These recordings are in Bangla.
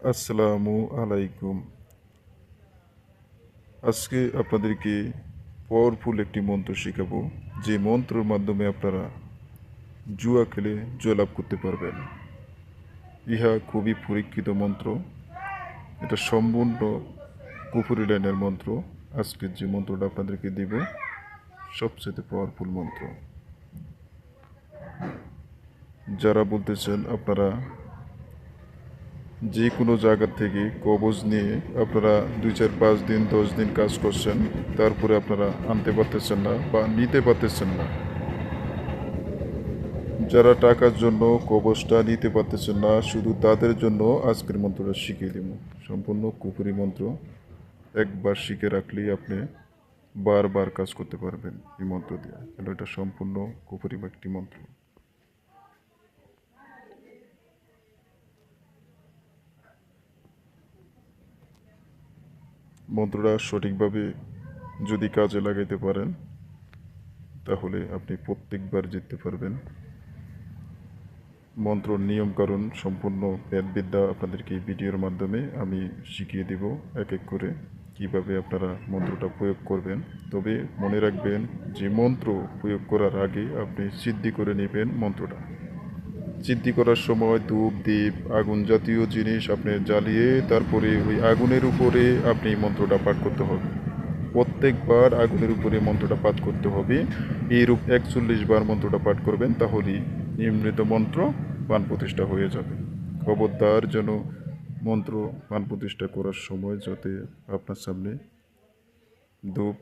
আসসালামু আলাইকুম। আজকে আপনাদেরকে পাওয়ারফুল একটি মন্ত্র শেখাবো, যে মন্ত্রের মাধ্যমে আপনারা জুয়া খেলে জয়লাভ করতে পারবেন। ইহা খুবই পরীক্ষিত মন্ত্র। এটা সম্পূর্ণ কুফুরি লাইনের মন্ত্র। আজকে যে মন্ত্রটা আপনাদেরকে দিব সবচেয়ে পাওয়ারফুল মন্ত্র। যারা বলতেছেন আপনারা যে কোনো জায়গা থেকে কবজ নিয়ে আপনারা 2 4 5 দিন 10 দিন কাজ করছেন, তারপরে আপনারা আনতে পারতেছেন না বা নিতে পারতেছেন না। যারা টাকার জন্য কবজটা নিতে পারতেছেন না, শুধু তাদের জন্য আজকের মন্ত্রটা শিখিয়ে দেব। সম্পূর্ণ কুফুরি মন্ত্র। একবার শিখে রাখলেই আপনি বারবার কাজ করতে পারবেন এই মন্ত্র দিয়ে। এটা সম্পূর্ণ কুফুরি একটি মন্ত্র। মন্ত্রটা সঠিকভাবে যদি কাজে লাগাইতে পারেন, তাহলে আপনি প্রত্যেকবার জিততে পারবেন। মন্ত্র নিয়মকানুন সম্পূর্ণ বেদবিদ্যা আপনাদেরকে এই ভিডিওর মাধ্যমে আমি শিখিয়ে দেব এক এক করে কিভাবে আপনারা মন্ত্রটা প্রয়োগ করবেন। তবে মনে রাখবেন যে মন্ত্র প্রয়োগ করার আগে আপনি সিদ্ধি করে নেবেন মন্ত্রটা। সিদ্ধি করার সময় ধূপ দ্বীপ আগুন জাতীয় জিনিস আপনি জ্বালিয়ে তারপরে ওই আগুনের উপরে আপনি মন্ত্রটা পাঠ করতে হবে। প্রত্যেকবার আগুনের উপরে মন্ত্রটা পাঠ করতে হবে। এইরূপ 41 বার মন্ত্রটা পাঠ করবেন, তাহলেই নিম্নিত মন্ত্র পান প্রতিষ্ঠা হয়ে যাবে। খবরদার যেন মন্ত্র পান প্রতিষ্ঠা করার সময় যাতে আপনার সামনে ধূপ,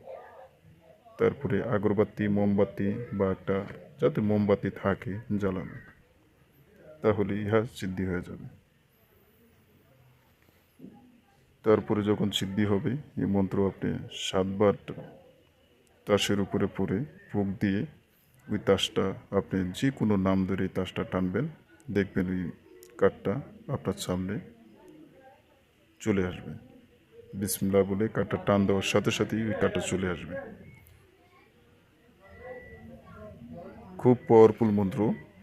তারপরে আগরবাতি মোমবাতি বা একটা যাতে মোমবাতি থাকে জ্বালানো, তাহলে ইহা সিদ্ধি হয়ে যাবে। তারপরে যখন সিদ্ধি হবে এই মন্ত্র আপনি 7 বার তাসের উপরে পড়ে ফুঁক দিয়ে ওই তাসটা আপনি যে কোনো নাম ধরে এই তাসটা টানবেন, দেখবেন ওই কাঠটা আপনার সামনে চলে আসবে। বিসমিল্লাহ বলে কাঠটা টান দেওয়ার সাথে সাথেই ওই কাঠটা চলে আসবে। খুব পাওয়ারফুল মন্ত্র।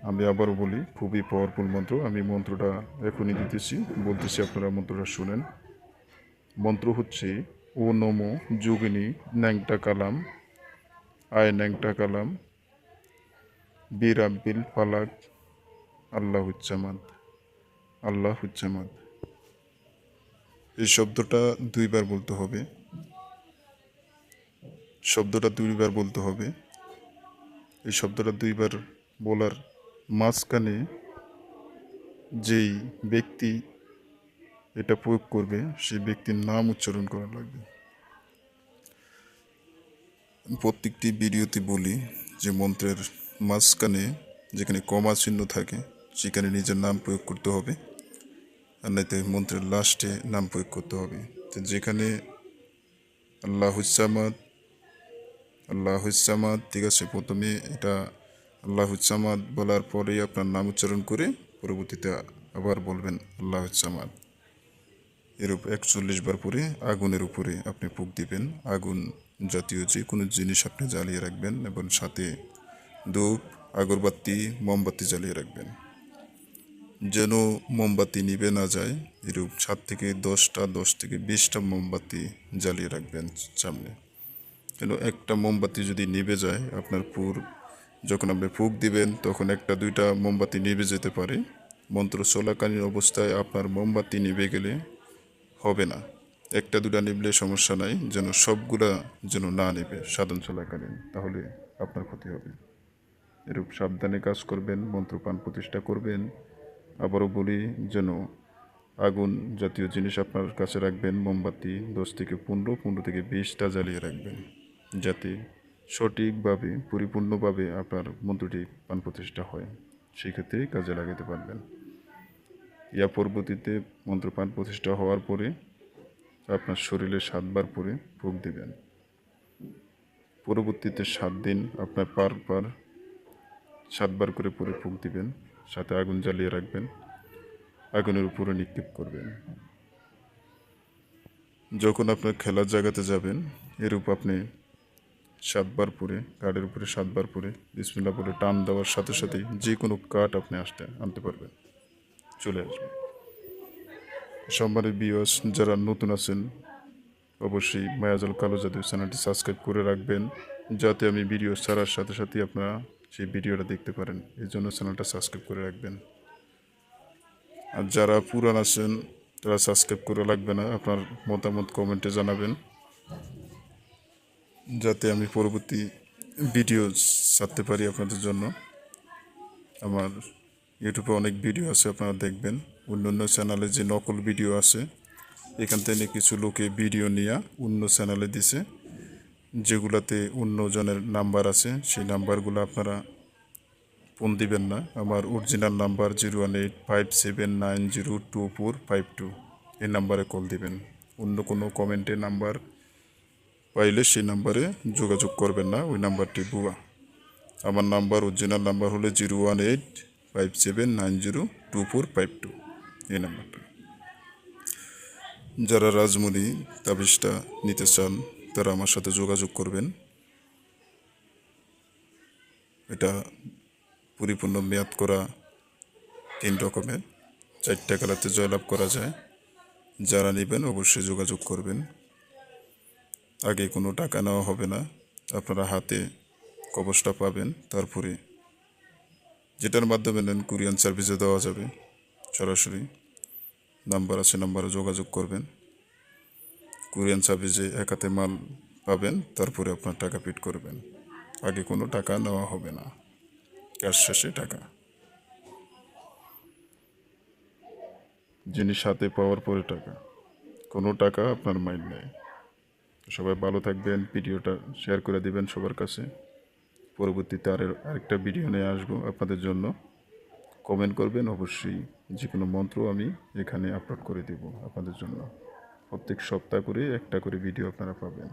আমি আবারও বলি, খুবই পাওয়ারফুল মন্ত্র। আমি মন্ত্রটা এখনই দিতেছি, বলতেছি, আপনারা মন্ত্রটা শুনেন। মন্ত্র হচ্ছে: ও নমো যোগিনী ন্যাংটা কালাম আয় ন্যাংটা কালাম বীর আব্বিল ফালাক আল্লাহ হুচ্চামাদ আল্লাহ হুচ্চামাদ। এই শব্দটা 2 বার বলতে হবে। এই শব্দটা 2 বার বলার মাঝখানে যেই ব্যক্তি এটা প্রয়োগ করবে সেই ব্যক্তির নাম উচ্চারণ করা লাগবে। প্রত্যেকটি ভিডিওতে বলি যে মন্ত্রের মাঝখানে যেখানে কমা চিহ্ন থাকে সেখানে নিজের নাম প্রয়োগ করতে হবে, আর নাইতে মন্ত্রের লাস্টে নাম প্রয়োগ করতে হবে। তো যেখানে আল্লাহুসামাদ আল্লাহুসামাদ, ঠিক আছে, প্রথমে এটা আল্লাহুসামাদ বলার পরেই আপনার নাম উচ্চারণ করে পরবর্তীতে আবার বলবেন আল্লাহুসামাদ। এরূপ 41 বার পরে আগুনের উপরে আপনি ফুঁক দিবেন। আগুন জাতীয় যে কোনো জিনিস আপনি জ্বালিয়ে রাখবেন এবং সাথে ধূপ আগরবাতি মোমবাতি জ্বালিয়ে রাখবেন, যেন মোমবাতি নিভে না যায়। এরূপ 7 থেকে 10টা 10 থেকে 20টা মোমবাতি জ্বালিয়ে রাখবেন সামনে। কেন একটা মোমবাতি যদি নিভে যায় আপনার যখন আপনি ফুঁক দিবেন তখন 1টা 2টা মোমবাতি নিভে যেতে পারে। মন্ত্র চলাকালীন অবস্থায় আপনার মোমবাতি নিভে গেলে হবে না, 1টা 2টা নিভলে সমস্যা নাই, যেন সবগুলা যেন না নেবে সাধন চলাকালীন, তাহলে আপনার ক্ষতি হবে। এরূপ সাবধানে কাজ করবেন, মন্ত্রপান প্রতিষ্ঠা করবেন। আবারও বলি, যেন আগুন জাতীয় জিনিস আপনার কাছে রাখবেন, মোমবাতি 10 থেকে 15 থেকে 20টা জ্বালিয়ে রাখবেন, যাতে সঠিকভাবে পরিপূর্ণভাবে আপনার মন্ত্রটি পান প্রতিষ্ঠা হয়। সেক্ষেত্রে কাজে লাগাতে পারবেন। ইয়া পরবর্তীতে মন্ত্র পান প্রতিষ্ঠা হওয়ার পরে আপনার শরীরে 7 বার পরে ফুঁক দিবেন। পরবর্তীতে 7 দিন আপনার পার 7 বার করে পরে ফুঁক দিবেন, সাথে আগুন জ্বালিয়ে রাখবেন, আগুনের উপরে নিক্ষেপ করবেন। যখন আপনার খেলার জায়গাতে যাবেন এরূপ আপনি 7 বার পরে কাঠের উপরে 7 বার পরে বিসমিল্লাহ বলে টান দেওয়ার সাথে সাথেই যে কোনো কাঠ আপনি আনতে পারবেন, চলে আসবে। সম্মানিত ভিউয়ার্স, যারা নতুন আছেন অবশ্যই মায়াজাল কালো জাদু চ্যানেলটি সাবস্ক্রাইব করে রাখবেন, যাতে আমি ভিডিও ছাড়ার সাথে সাথে আপনারা সেই ভিডিওটা দেখতে পারেন। এই জন্য চ্যানেলটা সাবস্ক্রাইব করে রাখবেন। আর যারা পুরান আছেন তারা সাবস্ক্রাইব করে রাখবে না, আপনার মতামত কমেন্টে জানাবেন, যাতে আমি পরবর্তী ভিডিও ছাড়তে পারি আপনাদের জন্য। আমার ইউটিউবে অনেক ভিডিও আছে, আপনারা দেখবেন। অন্য চ্যানেলে যে নকল ভিডিও আছে, এখান থেকে কিছু লোকে ভিডিও নিয়ে অন্য চ্যানেলে দিছে, যেগুলাতে অন্যজনের নাম্বার আছে। সেই নাম্বারগুলো আপনারা ফোন দিবেন না। আমার অরিজিনাল নাম্বার 01857902452, এই নাম্বারে কল দিবেন। অন্য কোনো কমেন্টে নাম্বার পাইলে সেই নাম্বারে যোগাযোগ করবেন না, ওই নাম্বারটি ভুয়া। আমার নাম্বার অরিজিনাল নাম্বার হলো 01857902452, এই নাম্বারটা। যারা রাজমণি তাবিজটা নিতে চান তারা আমার সাথে যোগাযোগ করবেন। এটা পরিপূর্ণ মেয়াদ করা 3 রকমের, 4টা কালাতে জয়লাভ করা যায়। যারা নেবেন অবশ্যই যোগাযোগ করবেন। আগে কোনো টাকা নেওয়া হবে না, আপনারা হাতে কবচটা পাবেন। তারপরে যেটার মাধ্যমে নেন কুরিয়ান সার্ভিসে দেওয়া যাবে। সরাসরি নাম্বার আছে, নাম্বারে যোগাযোগ করবেন। কুরিয়ান সার্ভিসে এক হাতে মাল পাবেন, তারপরে আপনার টাকা পেড করবেন। আগে কোনো টাকা নেওয়া হবে না, কাজ শেষে টাকা। জিনিস হাতে পাওয়ার পরে টাকা, কোনো টাকা আপনার মাইন্ড নেই। সবাই ভালো থাকবেন, ভিডিওটা শেয়ার করে দিবেন সবার কাছে। পরবর্তীতে আরেকটা ভিডিও নিয়ে আসবো আপনাদের জন্য। কমেন্ট করবেন অবশ্যই, যে কোনো মন্ত্র আমি এখানে আপলোড করে দেব আপনাদের জন্য। প্রত্যেক সপ্তাহ করে একটা করে ভিডিও আপনারা পাবেন।